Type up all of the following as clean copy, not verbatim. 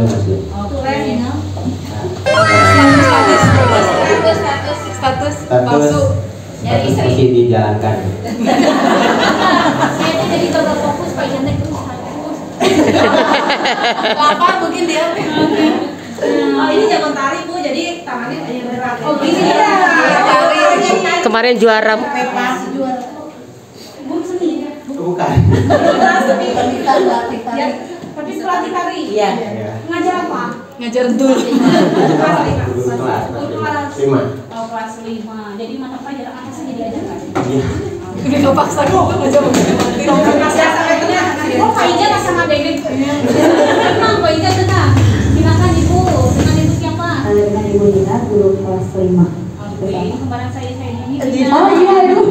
masih. Status palsu. Status masih dijalankan. Saya tuh jadi gagal fokus Pak Ijan terus status. Lapar mungkin dia. Oh ini jago tari Bu, jadi tangannya aja berat. Oh gini ya. Tari. Kemarin juara. Bu seni. Bukan. Ya, tapi pelatih tari. Iya. Ngajar apa? Ngajar dulu. Kelas 5. Guru kelas. Kelas 5. Oh kelas 5. Jadi mata pelajaran apa saja diajarkan? Iya. Udah kepaksa kok ngajar. Oh Pak Ijan sama Dedek. Tenang Pak Ijan tenang. Silakan Ibu. Dengan Ibu siapa? Dengan Ibu Dina, guru kelas 5. Oke, ini kembaran saya ini. Oh iya Ibu.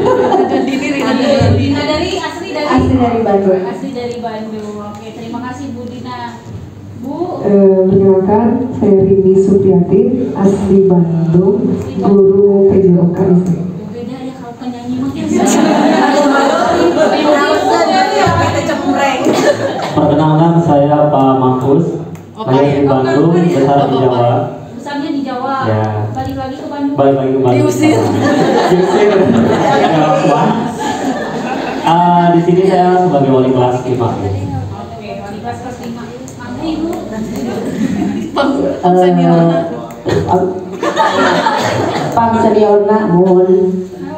Dina dari asli dari Bandung. Asli dari Bandung. Oke, terima kasih Bu Dina. Bu. Perkenalkan, saya Rini Supriyati, asli Bandung, guru PJOK ISTE. Beda ya kalau penyanyi mah ya. Perkenalkan, saya Pak Mahfuz, saya di Bandung, besar di Jawa. Besarnya di Jawa. Ya. Balik lagi ke Bandung. Balik lagi ke Bandung. Diusir. Diusir. Di sini saya sebagai wali kelas 5. Oke, wali kelas 5. Mana Ibu? Pak Seniorna, mohon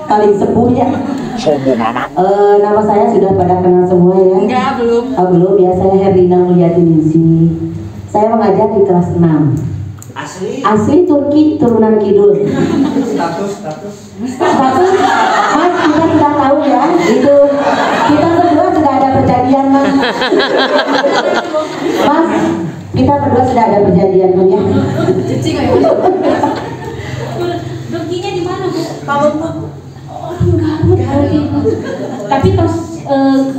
paling sepuh ya. Nama saya sudah pada kenal semua ya. Enggak, belum. Belum ya, saya Herlina Mulyati Ningsih. Saya mengajar di kelas 6. Asli Turki, turunan Kidul. Status. Status, Mas, kita sudah tahu ya. Itu kita berdua sudah ada perjanjian, Mas. Mas, kita berdua sudah ada perjanjian, Mas ya. Cici kayak Turkinya di mana, Bu? Kamu Orang Garut berarti. Tapi terus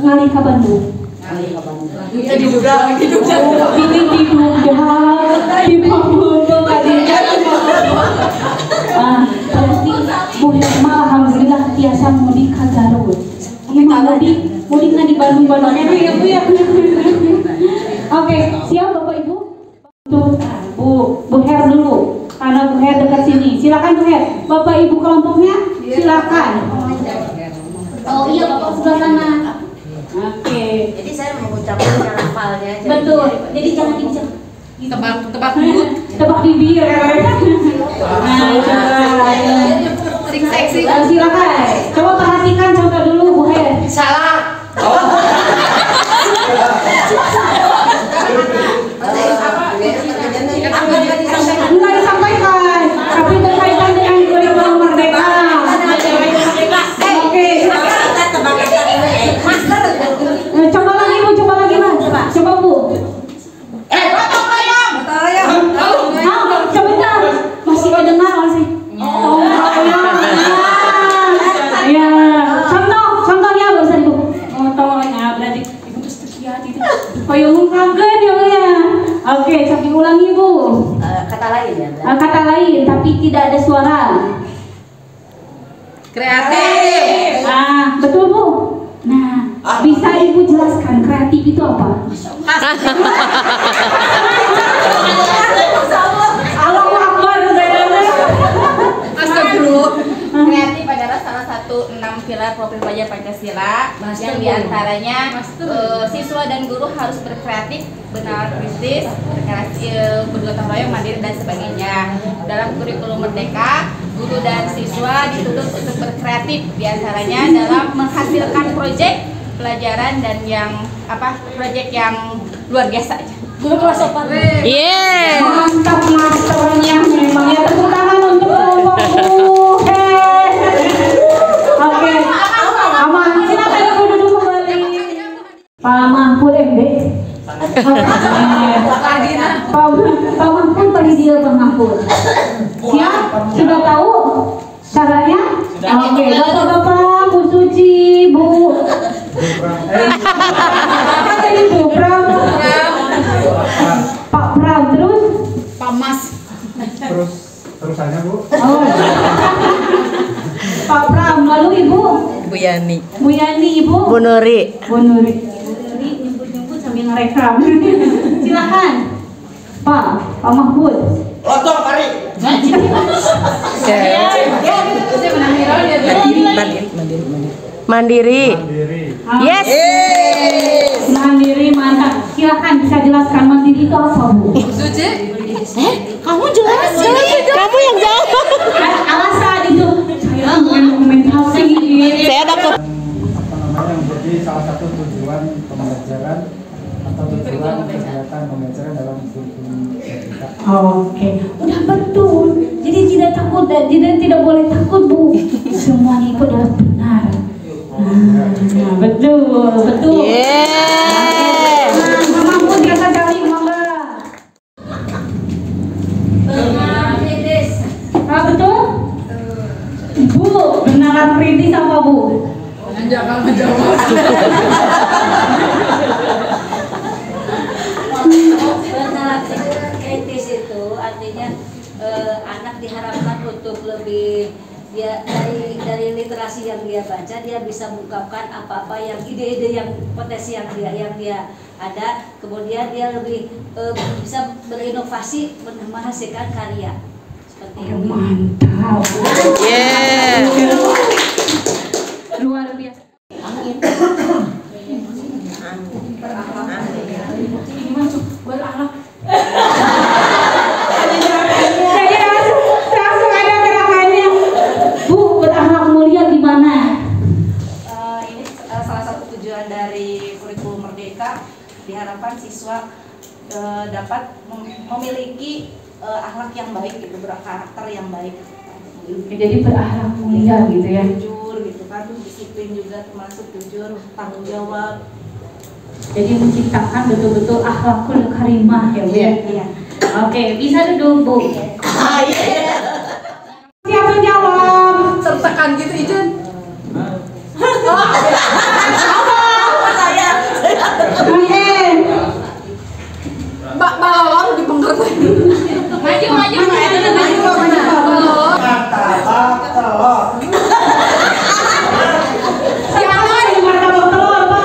ngalih ke Bandung. ya diduga. Ini diduga di Bandung tadinya. Berarti Bu Herma alhamdulillah biasa mudik ke Garut. Mudiknya di Bandung ya Bu ya. Oke, siap Bapak Ibu. Untuk Bu Her dulu. Karena Bu Her dekat sini. Silakan Bu Her. Bapak Ibu kelompoknya silakan. Oh iya Bapak sebelah sana. Oke. Jadi saya mengucapkan hafalnya. Betul. Jadi jangan dibicarakan. Tebak mulut. Tebak bibir. Seksi. Silakan. Coba perhatikan contoh dulu Bu Her. Salah. Enggak disampaikan, tapi berkaitan dengan kurikulum merdeka. Oke. Coba lagi Bu, coba Bu. Sebentar, masih kedengar masih. Oh, ya. Contohnya barusan Ibu. Contohnya berarti Ibu terus hati-hati. Koyo ngungkapkeun ya Bu ya. Oke, coba ulangi Bu. Kata lain ya. Kata lain, tapi tidak ada suara. Kreatif. Betul Bu. Nah, bisa Ibu jelaskan kreatif itu apa? Allahu Akbar. Astagfirullah. Kreatif adalah salah satu 6 pilar profil pelajar Pancasila yang diantaranya siswa dan guru harus berkreatif, benar kritis, bergotong royong, mandiri dan sebagainya. Dalam kurikulum merdeka, guru dan siswa dituntut untuk berkreatif, diantaranya dalam menghasilkan proyek pelajaran dan proyek yang luar biasa aja. Guru kelas 4. Yeah. Mantap masternya memang ya. Tepuk tangan untuk kelompok Bu Her. Oke. Aman. Silakan Ibu duduk kembali. Pak Mahfud MD. Pak Mahfud tadi dia Pak Mahfud. Siap? Sudah tahu caranya? Oke. Bapak-bapak, Bu Suci, Bu. Apa tadi Bu Pram? Pak Pram, terus? Pak Mas. Terusannya Bu. Oh. Pak Pram, lalu Ibu? Bu Yani. Bu Yani, Ibu? Bu Nuri. Bu Nuri. Bu Nuri nyebut-nyebut sambil ngerekam. Silakan. Pak Mahfud. Lontong kari. Mandiri. Yes. Mandiri mantap. Silakan bisa jelaskan mandiri itu apa, Bu? Kamu jelasin. Kamu yang jawab. Alasan itu saya argumentasi. Saya takut. Yang menjadi salah satu tujuan pembelajaran atau tujuan kegiatan pembelajaran dalam kurikulum kita. Oke, udah betul. Jadi tidak takut, jadi tidak boleh takut, Bu. Semuanya itu adalah benar. Nah, betul. Yeah. Mama pun biasa cari mama. Ah, betul? Bu, benaran kritis apa, Bu? Jangan menjawab. Benar, kritis itu artinya anak diharapkan untuk lebih dia dari literasi yang dia baca, dia bisa mengungkapkan apa-apa yang ide-ide yang potensi yang dia ada, kemudian dia lebih bisa berinovasi menghasilkan karya seperti ini. Mantap. Yeah. Luar biasa. Berakhlak. Saya langsung ada gerakannya. Bu, berakhlak mulia gimana? Ini salah satu tujuan dari kurikulum Merdeka, diharapkan siswa dapat memiliki akhlak yang baik, gitu, berkarakter yang baik. Jadi berakhlak mulia gitu ya. Jujur gitu kan, disiplin juga termasuk jujur, tanggung jawab. Jadi menciptakan betul-betul akhlakul karimah ya Bu. Iya. Oke, bisa duduk Bu. Siapa jawab? Sertakan gitu Ijun. Oke. Mbak Balolong di pengertian. Maju.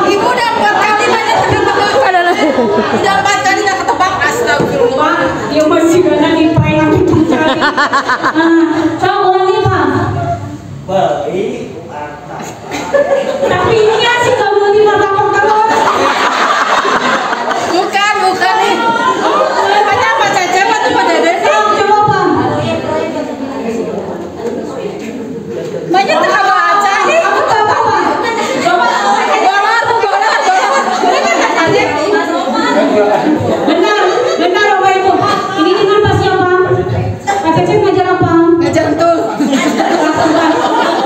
Ibu udah 4 kali banyak tebak-tebak. Udah 4 kali nggak ketebak. Astagfirullah. Ya masih gana di prank itu cari. Coba ulangi Pak. Baik. Tapi ini asik kamu di martabak telur. Bukan nih. Hanya Pak Cecep atau Pak Dede? Coba Pak. Banyak tak baca nih. Coba. Benar Bapak Ibu. Ini dengan Pak siapa? Pak Cecep ngajar apa? Ngajar tuh.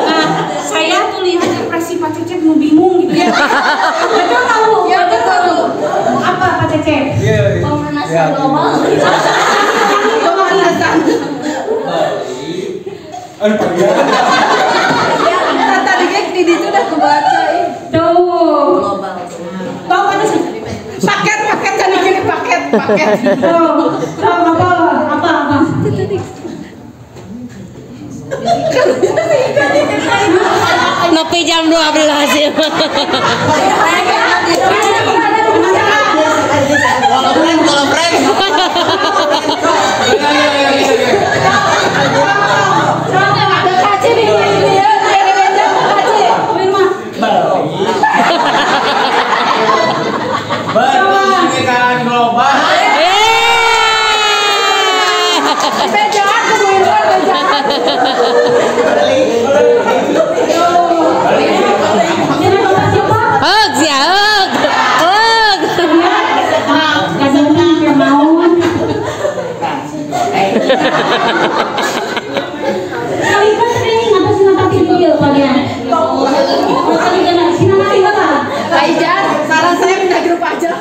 Nah, saya tuh lihat ekspresi Pak Cecep mau bingung gitu ya. Betul nggak Bu? Ya betul. Apa Pak Cecep? Pemanasan global. Pemanasan. Tadi di itu udah kebaca. Tuh. Global. Tahu kan sih? Paket jangan gini paket. Tuh apa? Nepi jam 12 ya. Pernikahan global. Bejahan kemudian bejahan. Hug ya, hug. Pak Ijan, saran saya pindah grup aja.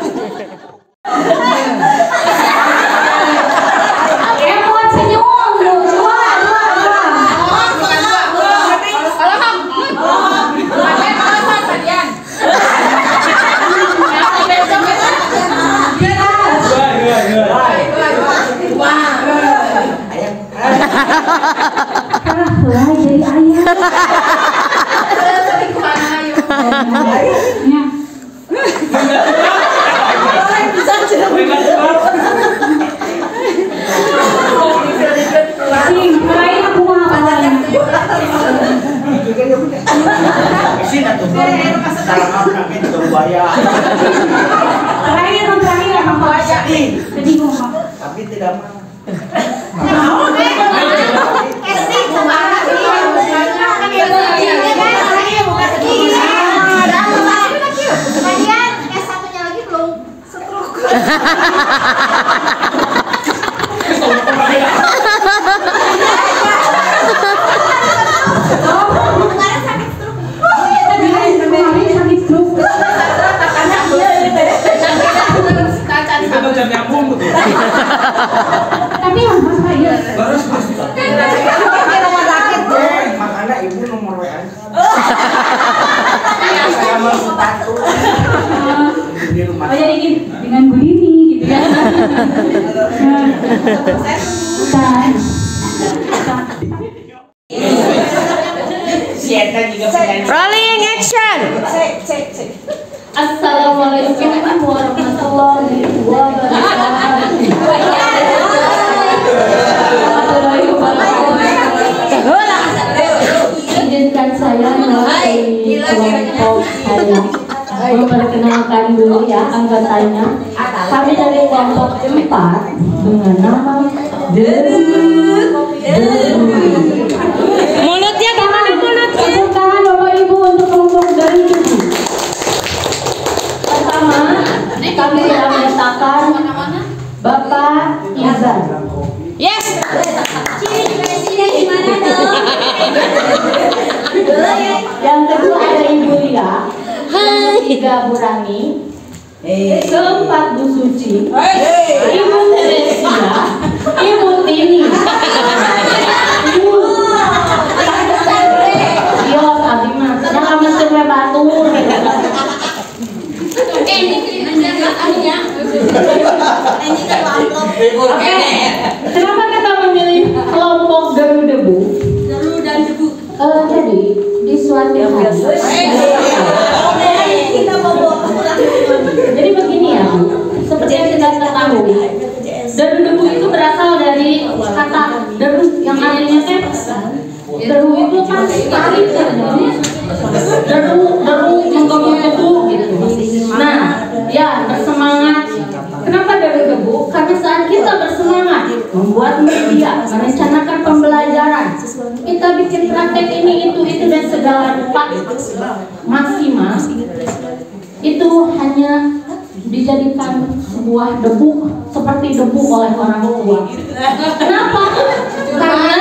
Jadi ayah. buaya. Terakhir apa? Jadi ngomong. Tapi tidak mau. Kemudian S1-nya lagi belum stroke. Kemarin sakit stroke. Kemarin sakit stroke. Tapi yang pas saya. Makanya ibu nomor WA. Saya mau status. Di rumah. Oh jadi gini, dengan Bu Dini gitu ya. Rolling action. Assalamualaikum warahmatullahi wabarakatuh. Izinkan saya mewakili kelompok saya memperkenalkan dulu ya anggotanya. Kami dari kelompok 4 dengan nama Mulutnya gimana mulut? Tepuk tangan Bapak Ibu untuk kelompok dari Debu. Pertama, kami telah menyatakan Bapak Izan. Yes. Yang kedua ada Ibu Lia. Yang ketiga Bu Rani. Keempat Bu Suci. Ibu Teresia. Ibu Tini. Yo, abdi mah. Jangan mesti batur. Oke. Kenapa kita memilih kelompok Debu? Jadi di suatu hari. Jadi begini ya, Bu. Seperti yang kita ketahui, debu itu berasal dari kata debu yang artinya debu itu kan tarik debu menggabung debu gitu. Nah, ya bersemangat. Kenapa debu? Karena saat kita bersemangat membuat media, merencanakan pembelajaran, kita bikin praktek ini itu dan segala rupa maksimal, itu hanya dijadikan sebuah debu seperti debu oleh orang tua. Kenapa? Karena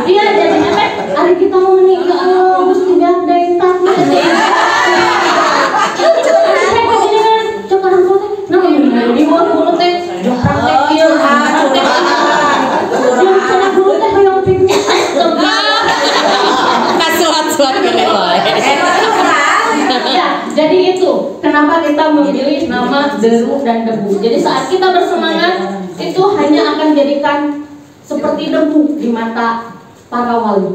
iya jadinya hari kita mau menikah harus tidak daytak di bawah mulut teh jeung praktek ieu praktek jeung cenah mulut teh hoyong piknik Kasuat-suat kene wae. ya jadi itu kenapa kita memilih nama Deru dan Debu. Jadi saat kita bersemangat itu hanya akan jadikan seperti debu di mata para wali.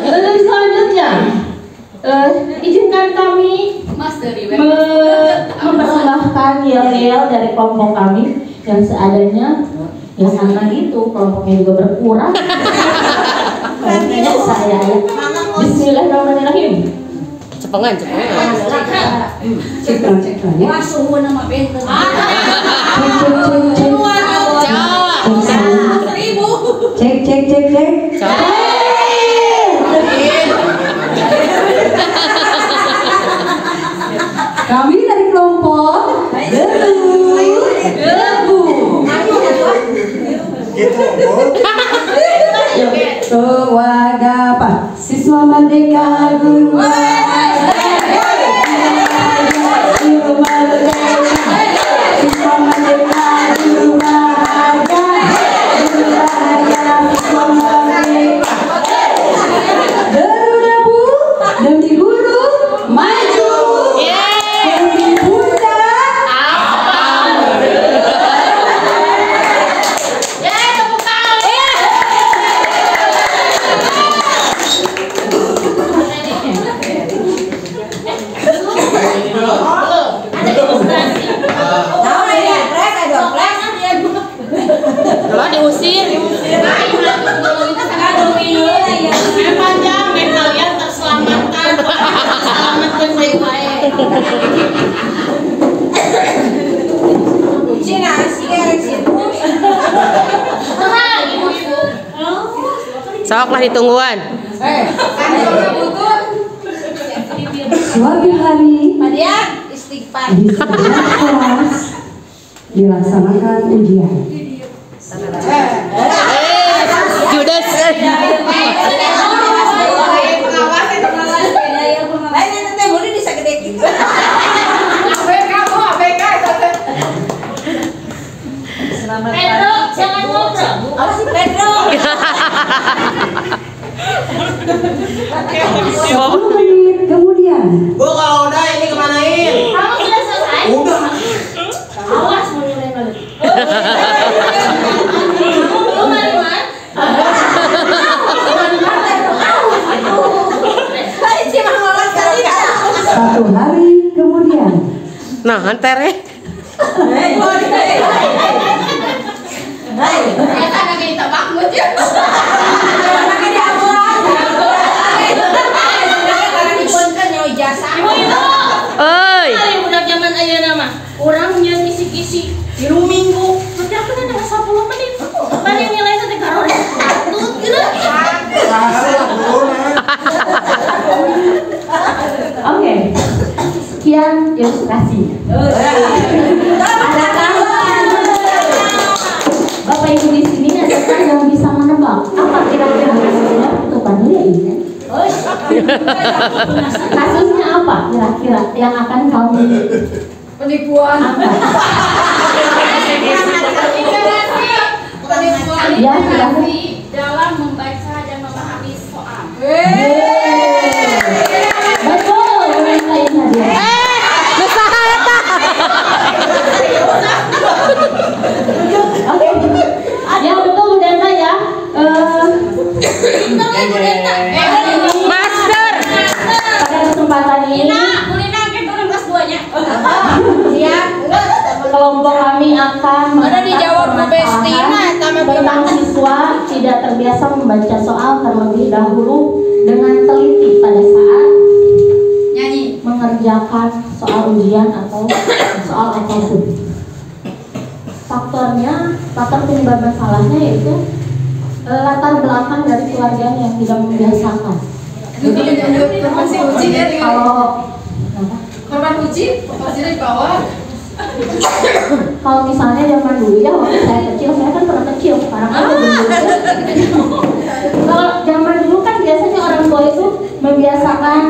Untuk selanjutnya, izinkan kami mempersembahkan yel-yel dari kelompok kami yang seadanya, yang karena itu kelompoknya juga berkurang. Kayaknya saya ya. Bismillahirrahmanirrahim. Cepengan. Cek ya. Masuk nama benten. Cek. Kami dari kelompok Debu. Wagapa siswa merdeka guru. Siswa Sok lah ditungguan. Suatu hari Istighfar. di sebuah kelas dilaksanakan ujian. Judes. Pedro, jangan ngobrol. Apa sih Pedro? 10 menit kemudian. Bu, kalau udah ini kemanain? Kamu sudah selesai? Udah. Awas mau nilai balik. Kamu belum Mariman? Satu hari kemudian. Nah, antere. Ternyata anaknya ditebak mood ya. Oi. Hari budak zaman ayeuna mah. Urang nyeun kisi-kisi di minggu. Berarti aku teh 10 menit. Bari nilai teh karo atut gitu. Oke, sekian ilustrasinya. Adakah Bapak Ibu di sini adakah yang bisa menebak apa kira-kira hasilnya penutupannya ya ini? Kasusnya apa kira-kira yang akan kamu Penipuan. Ya, silahkan. Dalam membaca dan memahami soal. Betul, ngerasain hadiah. Oke, ya betul Bu Denta ya. Master. Pada kesempatan ini Kulina kan turun kelas 2-nya. kelompok kami akan Ada dijawab Bu Besti, nah, sama Bu tentang siswa tidak terbiasa membaca soal terlebih dahulu dengan teliti pada saat Nyanyi. mengerjakan soal ujian atau soal apapun. Faktor penyebab masalahnya yaitu latar belakang dari keluarganya yang tidak membiasakan. Masih uji ya. Kalau Korban uji, posisinya di bawah. kalau misalnya zaman dulu ya waktu saya kecil, saya kan pernah kecil, sekarang kan udah gendut. Kalau zaman dulu kan biasanya orang tua itu membiasakan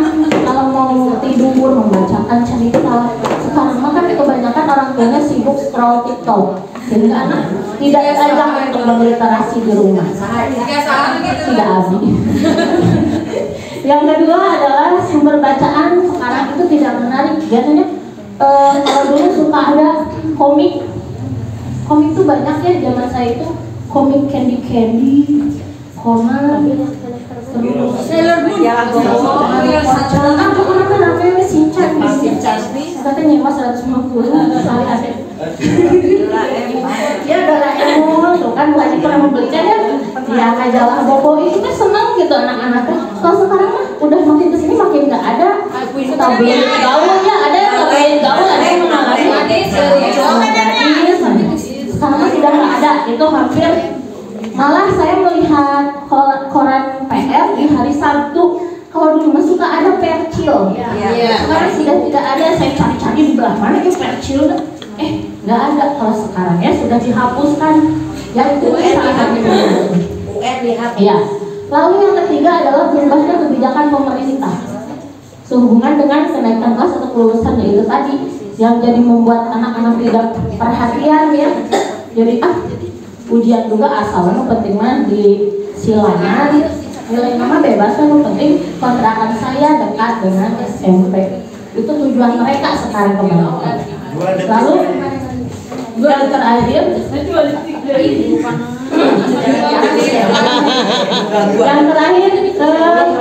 kalau mau tidur membacakan cerita. Sekarang mah kan kebanyakan orang tuanya sibuk scroll TikTok, sehingga anak tidak ajak untuk berliterasi di rumah. Tiga salah gitu. Tidak abi. Yang kedua adalah sumber bacaan sekarang itu tidak menarik. Biasanya kalau dulu suka ada komik tuh banyak ya zaman saya itu, komik Candy, Conan, Sailor Moon. aku kenapa namanya Shinchan katanya nyewa 150 kali ada. Ya Doraemon tuh kan Bu Haji pernah membelinya ya. Ya majalah Bobo itu kan seneng gitu anak-anaknya. Kalau sekarang mah udah makin kesini makin nggak ada tabloid gaul ya, ada tabloid gaul, ada yang mengalami sekarang mah sudah nggak ada. Itu hampir, malah saya melihat koran PR di hari Sabtu. Kalau dulu mah suka ada percil, sekarang sudah tidak ada. Saya cari-cari di belah mana ya percil, nggak ada. Kalau sekarang ya sudah dihapuskan. Yang itu salah satunya. Ya. Lalu yang ketiga adalah berubahnya kebijakan pemerintah sehubungan dengan kenaikan kelas atau kelulusan, yaitu tadi yang jadi membuat anak-anak tidak perhatian ya. Jadi ujian juga asalnya penting mah di silanya nilai nama bebas kan, penting kontrakan saya dekat dengan SMP. Itu tujuan mereka sekarang kebanyakan. Lalu yang terakhir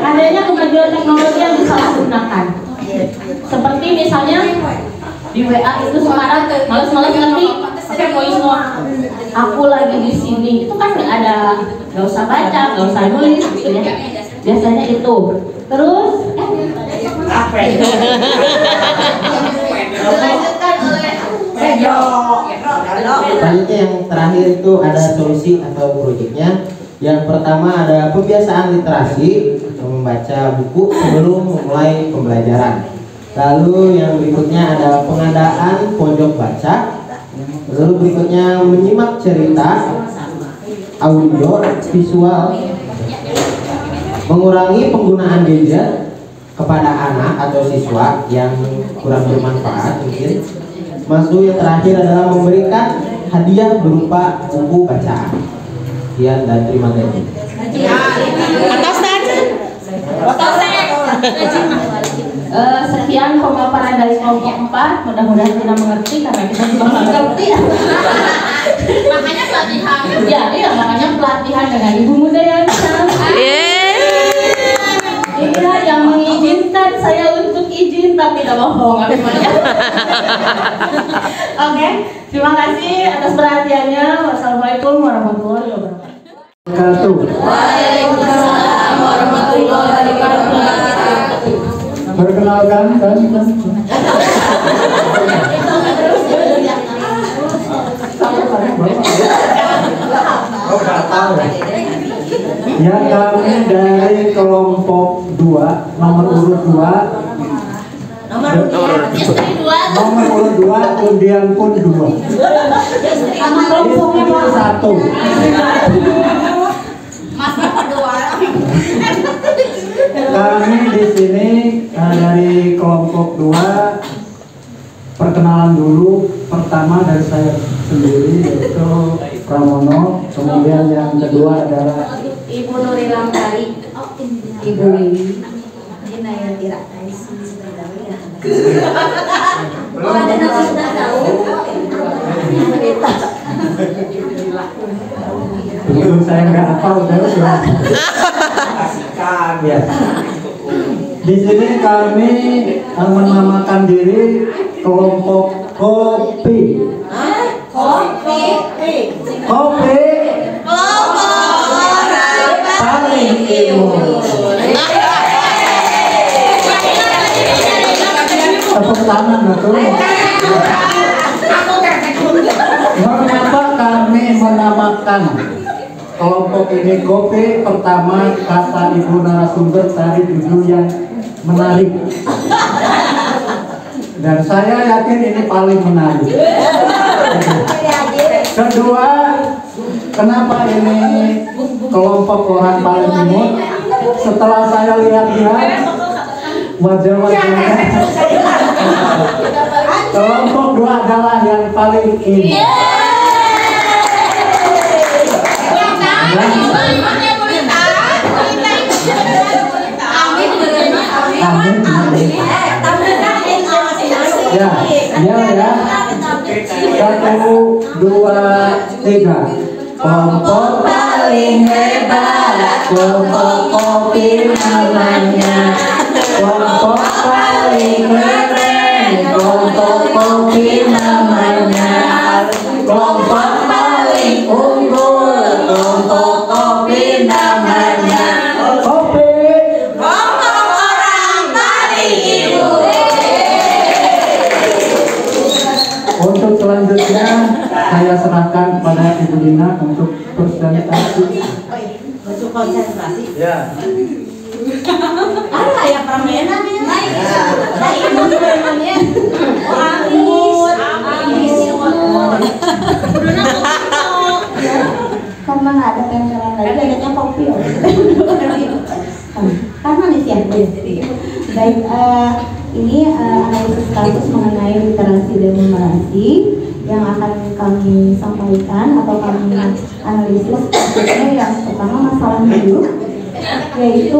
adanya kemajuan teknologi yang disalahgunakan. Seperti misalnya di WA itu sekarang males-males ngerti pakai voice note. Aku lagi di sini, itu kan nggak usah baca, nggak usah nulis gitu ya. Biasanya itu. Terus dilanjutkan oleh Selanjutnya yang terakhir itu ada solusi atau proyeknya. Yang pertama ada pembiasaan literasi, membaca buku sebelum memulai pembelajaran. Lalu yang berikutnya ada pengadaan pojok baca. Lalu berikutnya menyimak cerita, audio, visual, mengurangi penggunaan gadget kepada anak atau siswa yang kurang bermanfaat mungkin. Masuk yang terakhir adalah memberikan hadiah berupa buku bacaan. Sekian dan terima kasih. Sekian pemaparan dari kelompok 4. Mudah-mudahan kita mengerti karena kita juga mengerti. Makanya pelatihan. Ya, iya makanya pelatihan dengan ibu muda yang cantik. Iya, yang mengizinkan saya untuk izin tapi tidak bohong. Oke, terima kasih atas perhatiannya. Wassalamualaikum warahmatullahi wabarakatuh. Waalaikumsalam warahmatullahi wabarakatuh. Perkenalkan kan? Ya, kami dari kelompok 2 nomor urut 2 nomor urut 2 undian pun 2 Nama kelompoknya Pak? 1 kami di sini dari kelompok 2 perkenalan dulu. Pertama dari saya sendiri yaitu Pramono, kemudian yang kedua adalah Ibu Nuri Lamtari, Ibu Inayatira. Oh, ada nama sudah tahu. Betul, saya nggak hafal terus ya. Ya. Di sini kami menamakan diri kelompok kopi. Kopi. Paling ilmu. Tepuk tangan betul. Mengapa kami menamakan kelompok ini kopi? Pertama, kata ibu narasumber tadi judul yang menarik, dan saya yakin ini paling menarik. Kedua, kenapa ini kelompok orang paling imut? Setelah saya lihat-lihat wajah-wajahnya, kelompok 2 adalah yang paling imut. Ya, ya. 1, 2, 3. Kelompok paling hebat, kelompok kopi namanya. Kelompok paling keren, kelompok kopi namanya. Kelompok paling unggul, kelompok kopi namanya. Kopi. Kelompok orang paling imut. Untuk selanjutnya saya serahkan kepada Ibu Dina untuk presentasi. Untuk konsentrasi. Ya. Kayak permainan ya. Nah, ibu permainannya. Karena nggak ada tempelan lagi, adanya kopi. Karena nih ya. Baik, ini analisis kasus mengenai literasi dan numerasi yang akan kami sampaikan atau kami analisis. Kasusnya yang pertama masalahnya dulu, yaitu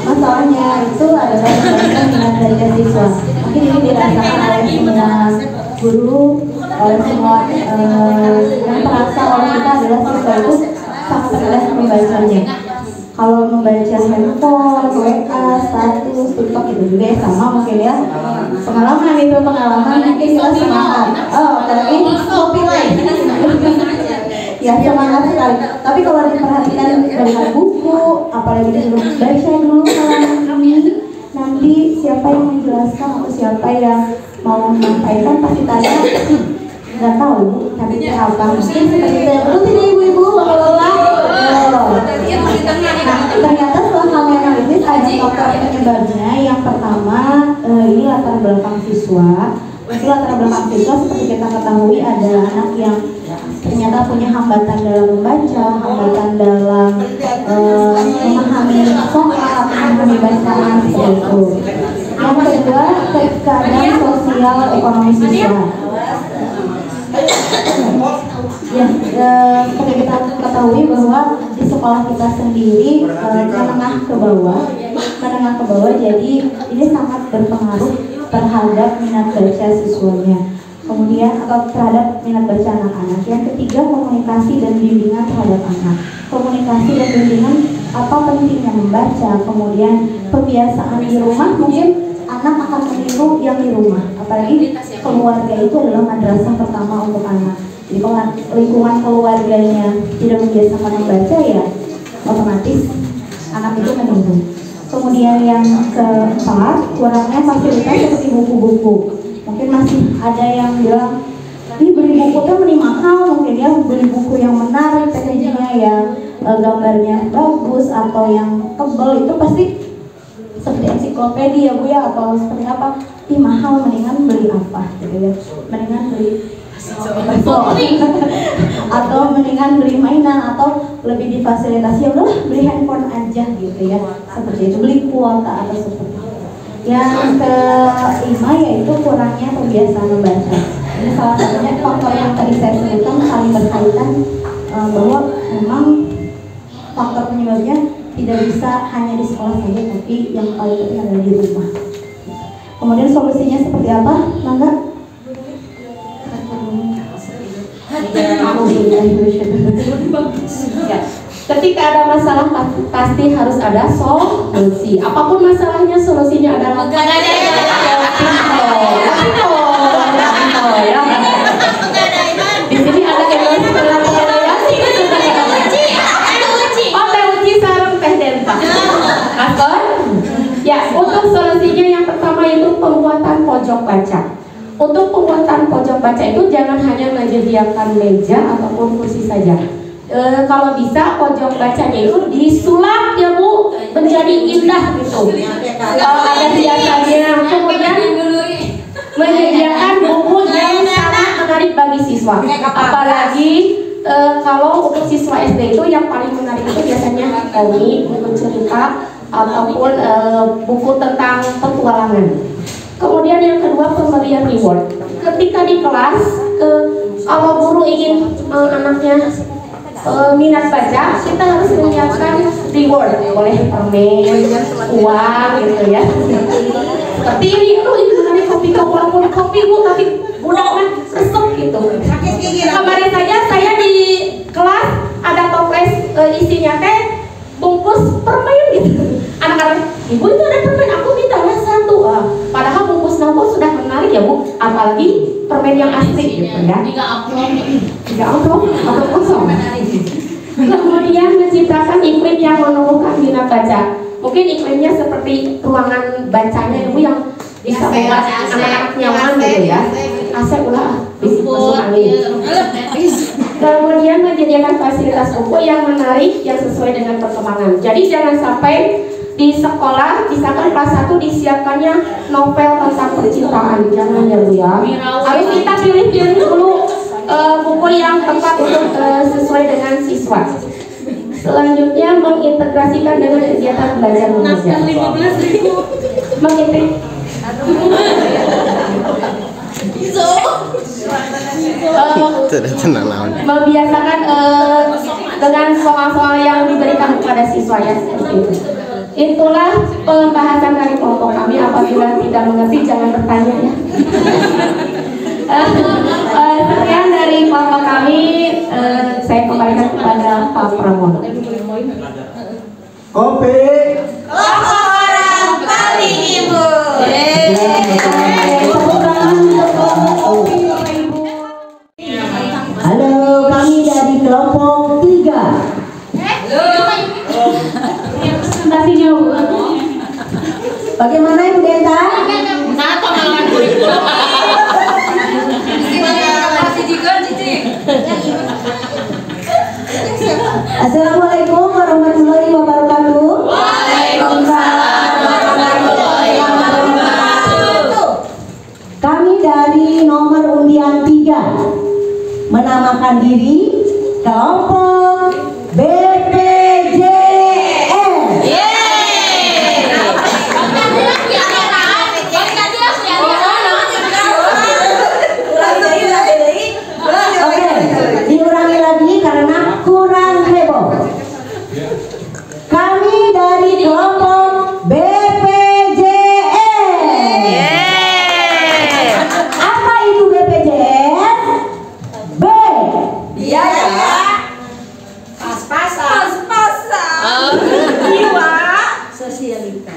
masalahnya itu adalah memberikan minat dari siswa. Mungkin ini dirasakan oleh semua guru, oleh semua yang terasa oleh kita adalah siswa itu sangat mudah membacanya. Kalau membaca handphone, WA, status, TikTok itu juga ya sama mungkin ya. Pengalaman mungkin kita semangat. Oh, tapi kopi lain. Ya semangat sekali. Tapi kalau diperhatikan dengan buku, apalagi disuruh baca dulu halaman ini, nanti nanti siapa yang menjelaskan atau siapa yang mau menyampaikan pasti tanya nggak tahu Bu, tapi apa mungkin seperti itu. Betul tidak ibu-ibu, bapak-bapak? Ternyata setelah kami analisis ada faktor penyebabnya. Yang pertama ini latar belakang siswa. Latar belakang siswa seperti kita ketahui ada anak yang ternyata punya hambatan dalam membaca, hambatan dalam memahami soal atau memahami bacaan seperti itu. Yang kedua, keadaan sosial ekonomi siswa. Ya, seperti kita ketahui bahwa di sekolah kita sendiri menengah ke bawah, jadi ini sangat berpengaruh terhadap minat baca siswanya. Kemudian atau terhadap minat baca anak-anak. Yang ketiga, komunikasi dan bimbingan terhadap anak. Komunikasi dan bimbingan apa pentingnya membaca, kemudian pembiasaan di rumah, mungkin anak akan meniru yang di rumah. Apalagi keluarga itu adalah madrasah pertama untuk anak. Jadi kalau lingkungan keluarganya tidak membiasakan membaca, ya otomatis anak itu meniru. Kemudian yang keempat, kurangnya fasilitas seperti buku-buku. Mungkin masih ada yang bilang, ini beli buku tuh mending mahal, mungkin ya beli buku yang menarik, packagingnya yang gambarnya bagus atau yang tebal, itu pasti seperti ensiklopedia Bu ya, atau seperti apa, ih mahal, mendingan beli apa gitu ya, mendingan beli atau mendingan beli mainan, atau lebih difasilitasi, ya udahlah beli handphone aja gitu ya, seperti itu, beli kuota atau seperti itu. Yang kelima yaitu kurangnya kebiasaan membaca. Ini salah satunya faktor yang tadi saya sebutkan saling berkaitan, bahwa memang faktor penyebabnya tidak bisa hanya di sekolah saja, tapi yang paling penting adalah di rumah. Kemudian solusinya seperti apa, Mangga? Ya. Ketika ada masalah pasti harus ada solusi. Apapun masalahnya, solusinya adalah di sini ada ya, untuk solusinya yang pertama itu pembuatan pojok baca. Untuk pembuatan pojok baca itu jangan hanya menyediakan meja ataupun kursi saja. Kalau bisa pojok bacanya itu disulap ya Bu, menjadi indah gitu. Kalau ada hiasannya, kemudian menyediakan buku yang sangat menarik bagi siswa. Apalagi kalau untuk siswa SD itu yang paling menarik itu biasanya komik, buku cerita, ataupun buku tentang petualangan. Kemudian yang kedua, pemberian reward. Ketika di kelas, kalau guru ingin anaknya minat baca, kita harus menyiapkan reward, boleh permen, uang gitu ya. Seperti ini tuh, itu dari kopi, walaupun kopi Bu, tapi udahnya resep gitu. Kemarin saja saya di kelas ada toples isinya teh bungkus permen gitu. Anak-anak, ibu itu ada permen, aku minta ya satu. Padahal bungkus nangkut sudah menarik ya Bu, apalagi permen yang asli gitu ya. 3 amplop atau kosong. Kemudian menciptakan iklim yang menumbuhkan minat baca. Mungkin iklimnya seperti ruangan bacanya Ibu yang bisa membuat anak-anak nyaman gitu ya. AC ulah masuk angin. Kemudian menyediakan fasilitas buku yang menarik yang sesuai dengan perkembangan. Jadi jangan sampai di sekolah, misalkan kelas 1 disiapkannya novel tentang percintaan, jangan ya Bu ya. Harus kita pilih-pilih dulu buku yang tepat untuk sesuai dengan siswa. Selanjutnya mengintegrasikan dengan kegiatan belajar mengajar. Membiasakan dengan soal-soal yang diberikan kepada siswa ya, seperti itu. Itulah pembahasan dari kelompok kami. Apabila tidak mengerti jangan bertanya ya. Sekian dari kelompok kami, saya kembalikan kepada Pak Pramono. Kopi. Orang paling Ibu. Halo, kami dari kelompok 3. Presentasinya Bu. Bagaimana Ibu 3 menamakan diri kelompok BPJS. Oke, diulangi lagi karena kurang heboh. Kami dari kelompok BPJS. Apa itu BPJS? B. Biaya pas-pasan. Jiwa Sosialita.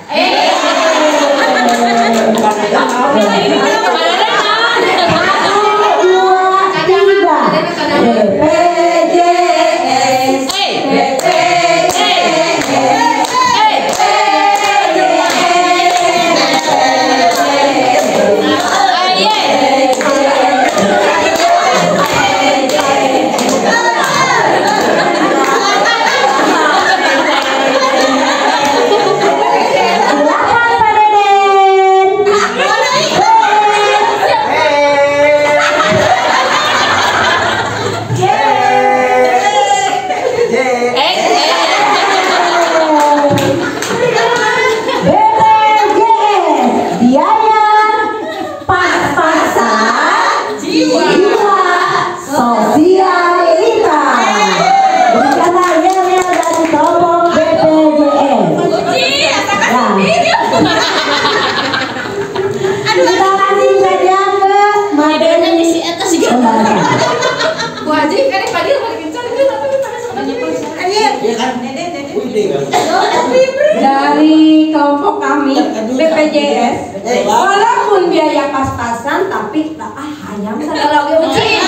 Dari kelompok kami BPJS, walaupun biaya pas-pasan tapi hayang segala uji.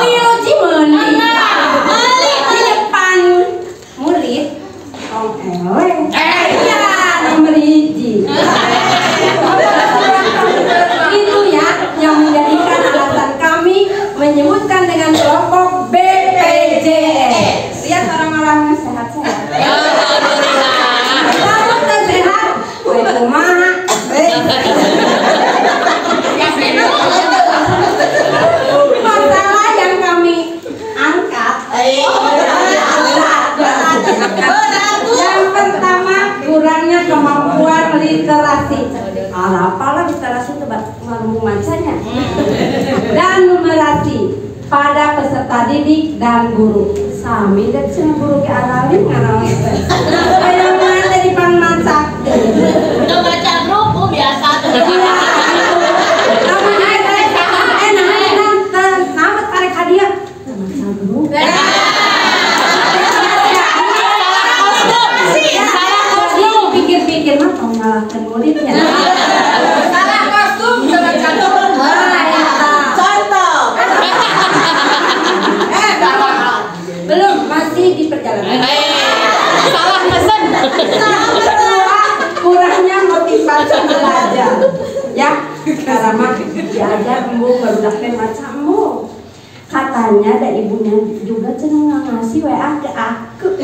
Uji meli di depan murid. Nomor hiji. Itu ya yang menjadikan alasan kami menyebutkan dengan kelompok BPJS. Lihat orang-orangnya sehat-sehat. Masalah yang kami angkat yang pertama kurangnya kemampuan literasi. Apalah literasi itu mampu bacanya dan numerasi pada peserta didik dan guru. Sami dan cina guru ke alami ngarawin kayak mana di pan masak Udah baca grup biasa tuh. nama tarik hadiah pikir-pikir mah mau ngalahkan muridnya. Salah kostum sama contoh. Belum, masih di perjalanan. Salah mesen. Kurangnya motivasi belajar. Ya, karena mah diajar embu barudak teh macamu. Katanya ada ibunya juga cenah ngasih WA ke aku.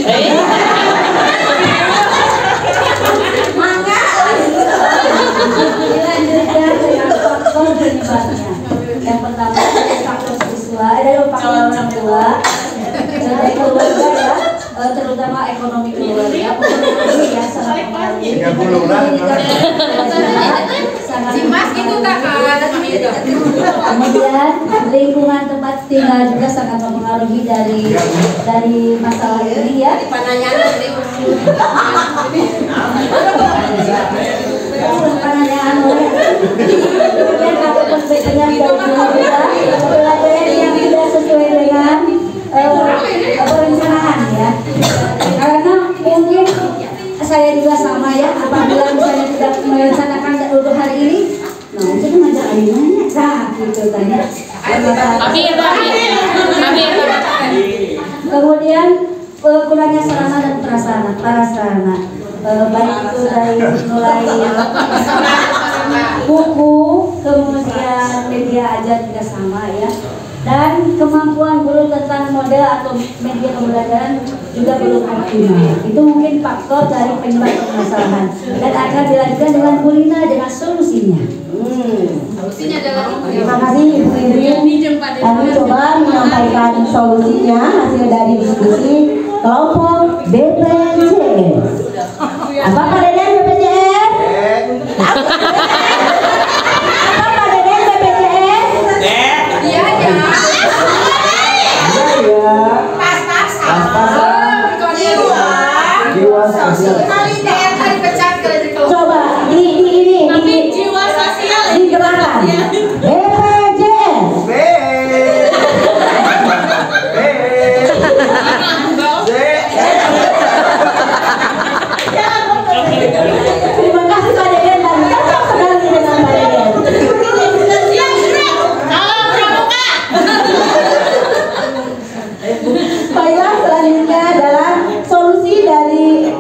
Mangga. Dilanjutkan dengan faktor penyebabnya. Yang pertama faktor siswa, ada faktor orang tua, dari keluarga ya, terutama ekonomi keluarga, yang sangat mempengaruhi. Mas itu tak Kemudian lingkungan tempat tinggal juga sangat mempengaruhi dari masalah ini ya. Penanyaan kemudian faktor perbedaan dari pelajaran yang tidak sesuai dengan perencanaan ya. Karena mungkin saya juga sama ya, apabila misalnya tidak merencanakan untuk hari ini, nah itu kan ngajar ayunannya, gitu tanya. Kemudian kurangnya sarana dan prasarana, baik itu dari mulai buku, kemudian media ajar tidak sama ya. Dan kemampuan guru tentang model atau media pembelajaran juga belum optimal. Itu mungkin faktor dari penyebab permasalahan. Dan akan dilanjutkan dengan kulina dengan solusinya. Solusinya adalah Terima kasih Ibu Indri. solusinya hasil dari diskusi kelompok BPJS. Apa Pak Deden BPJS? Apa Pak Deden BPJS? Iya aja. Ya. Pas-pas. Jiwa sosial. Kali pecat kerja kelompok. Coba ini Jiwa sosial. digerakkan. BPJS. Terima kasih Pak Deden dan cocok sekali dengan Pak Deden. Baiklah, selanjutnya adalah solusi dari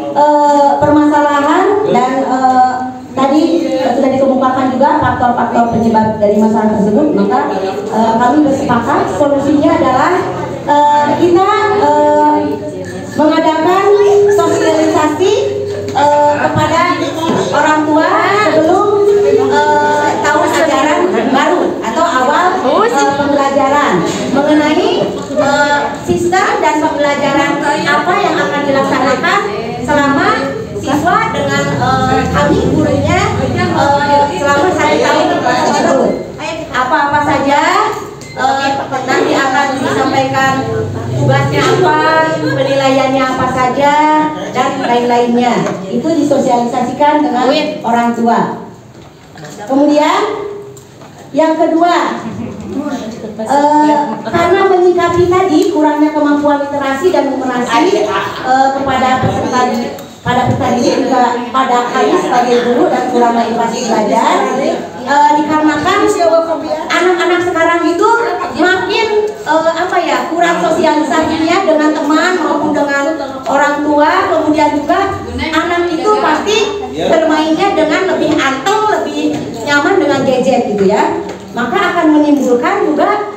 permasalahan dan tadi sudah dikemukakan juga faktor-faktor penyebab dari masalah tersebut. Maka kami bersepakat solusinya adalah kita mengadakan sosialisasi kepada orang tua sebelum tahun ajaran baru atau awal pembelajaran mengenai sistem dan pembelajaran apa yang akan dilaksanakan selama siswa dengan kami gurunya selama 1 tahun tersebut. Apa-apa saja nanti akan disampaikan tugasnya apa, penilaiannya apa saja, dan lain-lainnya. Itu disosialisasikan dengan orang tua. Kemudian yang kedua, karena menyikapi tadi kurangnya kemampuan literasi dan numerasi kepada peserta didik juga pada kami sebagai guru dan kurang motivasi belajar, dikarenakan anak-anak sekarang itu makin kurang sosialisasinya dengan teman maupun dengan orang tua. Kemudian juga anak itu pasti bermainnya dengan lebih anteng, lebih nyaman dengan gadget gitu ya. Maka akan menimbulkan juga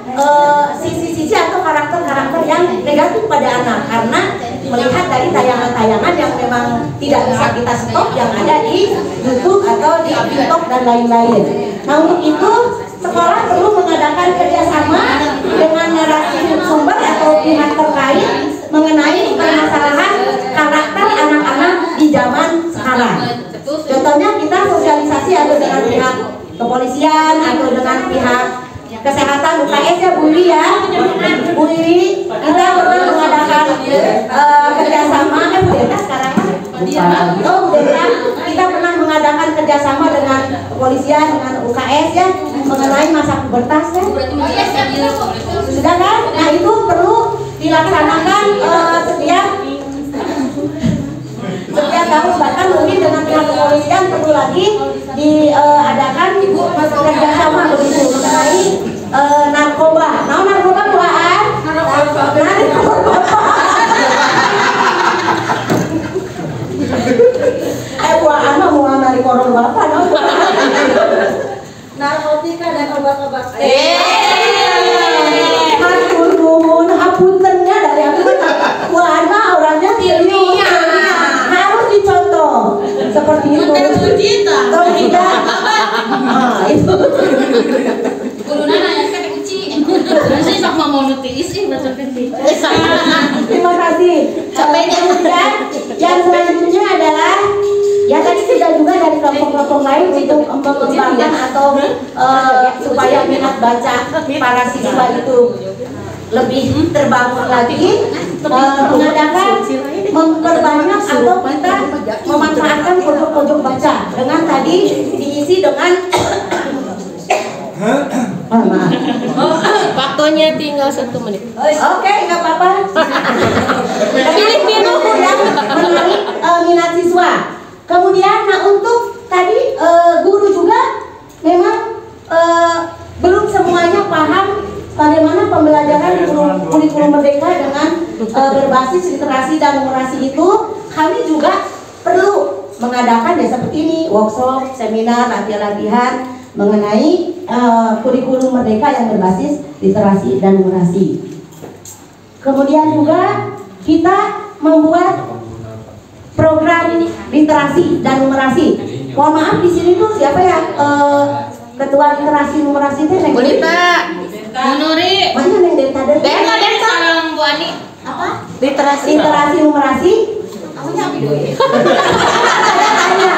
sisi-sisi atau karakter-karakter yang negatif pada anak, karena melihat dari tayangan-tayangan yang memang tidak bisa kita stop yang ada di YouTube atau di TikTok dan lain-lain. Nah, untuk itu sekolah perlu mengadakan kerjasama dengan narasumber atau pihak terkait mengenai permasalahan karakter anak-anak di zaman sekarang. Contohnya kita sosialisasi atau dengan pihak kepolisian atau dengan pihak kesehatan UKS ya Bu Wiwi ya. Bu Wiwi, kita pernah mengadakan kerjasama Bu Deta sekarang Bu Deta, kita pernah mengadakan kerjasama dengan kepolisian dengan UKS ya mengenai masa pubertas ya. Sudah kan? Nah itu perlu dilaksanakan setiap tahun, bahkan mungkin dengan pihak kepolisian perlu lagi diadakan kerjasama begitu mengenai narkoba. Nah narkoba buaan, narkoba. Buaan mah mau nari korong bapak, narkotika dan obat-obat. Hatur nuhun, hapuntennya dari aku buaan mah orangnya serius. Dicontoh seperti itu. Kalau tidak, itu. Guruna nanya ke uci. Sih sok mau nutis sih baca penting. Terima kasih. Kemudian yang selanjutnya adalah ya tadi sudah juga dari kelompok-kelompok lain untuk mengembangkan atau supaya minat baca para siswa itu lebih terbangun lagi, mengadakan memperbanyak atau kita memanfaatkan pojok-pojok baca dengan tadi diisi dengan maaf. Waktunya tinggal 1 menit. Oke, nggak apa-apa. Pilih-pilih yang menarik minat siswa. Kemudian, nah untuk tadi guru juga memang belum semuanya paham bagaimana pembelajaran kurikulum merdeka dengan berbasis literasi dan numerasi itu. Kami juga perlu mengadakan ya seperti ini, workshop, seminar, latihan-latihan mengenai kurikulum merdeka yang berbasis literasi dan numerasi. Kemudian juga kita membuat program literasi dan numerasi. Mohon maaf di sini tuh siapa ya ketua literasi numerasi itu? Bulita, Nuri, mana yang Deta? Ani. Apa? Literasi numerasi.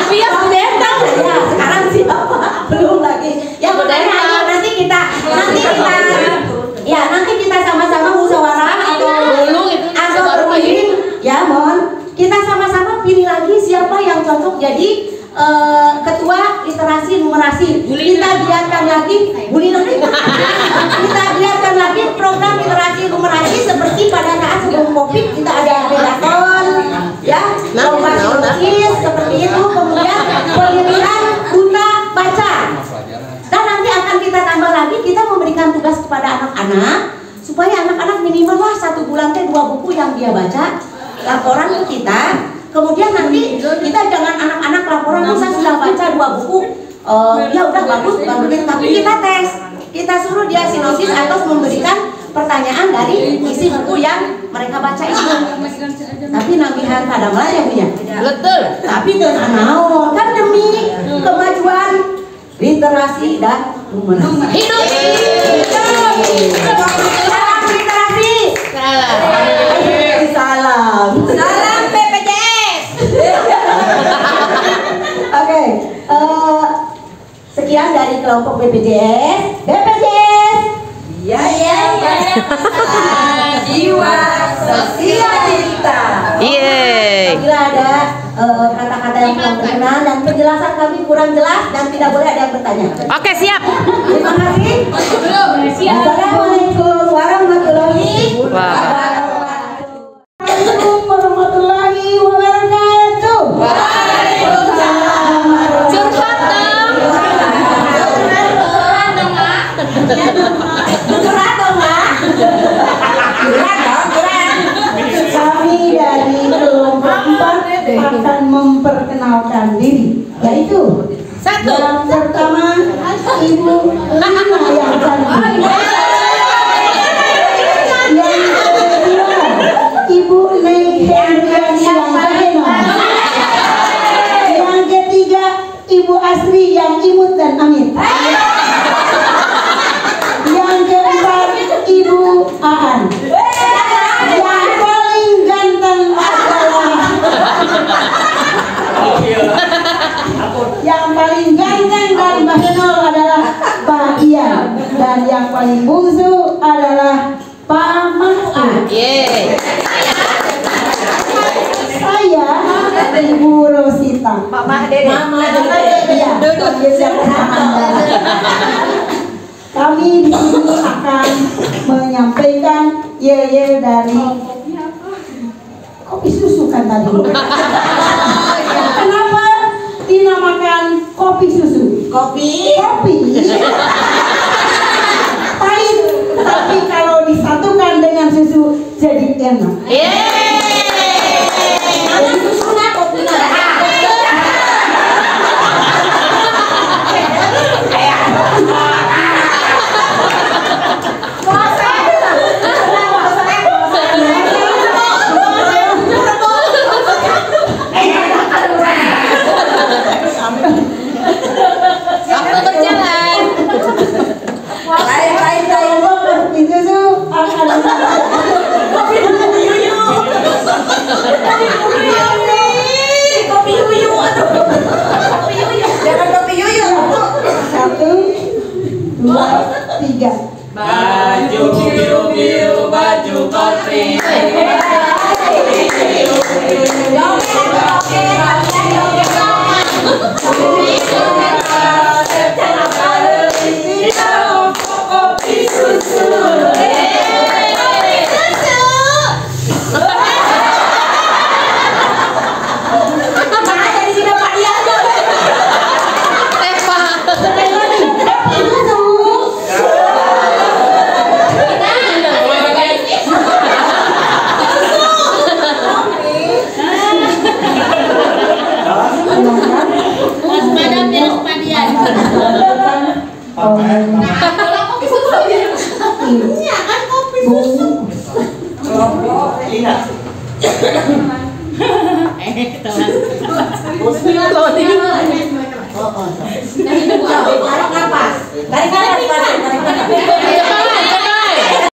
Iya, bentang ya. Sekarang siapa? Belum lagi. Ya mudah-mudahan nanti kita sama-sama musyawarah atau berpikir ya, mohon kita sama-sama pilih lagi siapa yang cocok jadi ketua literasi numerasi. Kita biarkan lagi kita biarkan lagi program literasi numerasi seperti pada saat sebelum Covid kita ada redaton ya, lomba nulis seperti itu, kemudian pemilihan duta baca, dan nanti akan kita tambah lagi, kita memberikan tugas kepada anak-anak supaya anak-anak minimal lah 1 bulan 2 buku yang dia baca, laporan ke kita. Kemudian nanti kita jangan anak-anak laporan bisa sudah baca 2 buku, ya udah bagus, tapi kita tes, kita suruh dia sinopsis atau memberikan pertanyaan dari isi buku yang mereka baca itu. Tapi nabihan pada malah ya punya. Betul. Tapi dengan naon kan demi kemajuan literasi dan numerasi. Hidup. Salam literasi. Salam. Salam BPJS. Oke, sekian dari kelompok BPJS. Iya. Jiwa sosialita. Bila ada kata-kata yang kurang berkenan dan penjelasan kami kurang jelas dan tidak boleh ada yang bertanya. Oke, siap. Terima kasih. Assalamualaikum warahmatullahi wabarakatuh. Assalamualaikum warahmatullahi wabarakatuh. Waalaikumsalam. Curhat dong. Kami dari kelompok 4 akan memperkenalkan diri, yaitu yang pertama Ibu Lina yang cantik, yang kedua Ibu Neng Hendrian yang Baheno, yang ketiga Ibu Asri yang imut dan amit, yang keempat Ibu Aan. Yang paling ganteng adalah dari Bahenol adalah Pak Ian, dan yang paling bungsu adalah Pak Mahfud. Saya Ibu Rosita. Mama Dede. Iya. Kami di sini akan menyampaikan yel-yel dari kopi susu kan tadi. Kenapa dinamakan kopi susu? Kopi pahit, tapi kalau disatukan dengan susu jadi enak. Jadi susunya kopinya. Waktu berjalan. Lain-lain kopi susu akan kopi yuyu. Jangan kopi yuyu. 1, 2, 3. Baju biru-biru, baju kopi. Kopi susu. Ini kan kopi susu. Lina. Tarik nafas.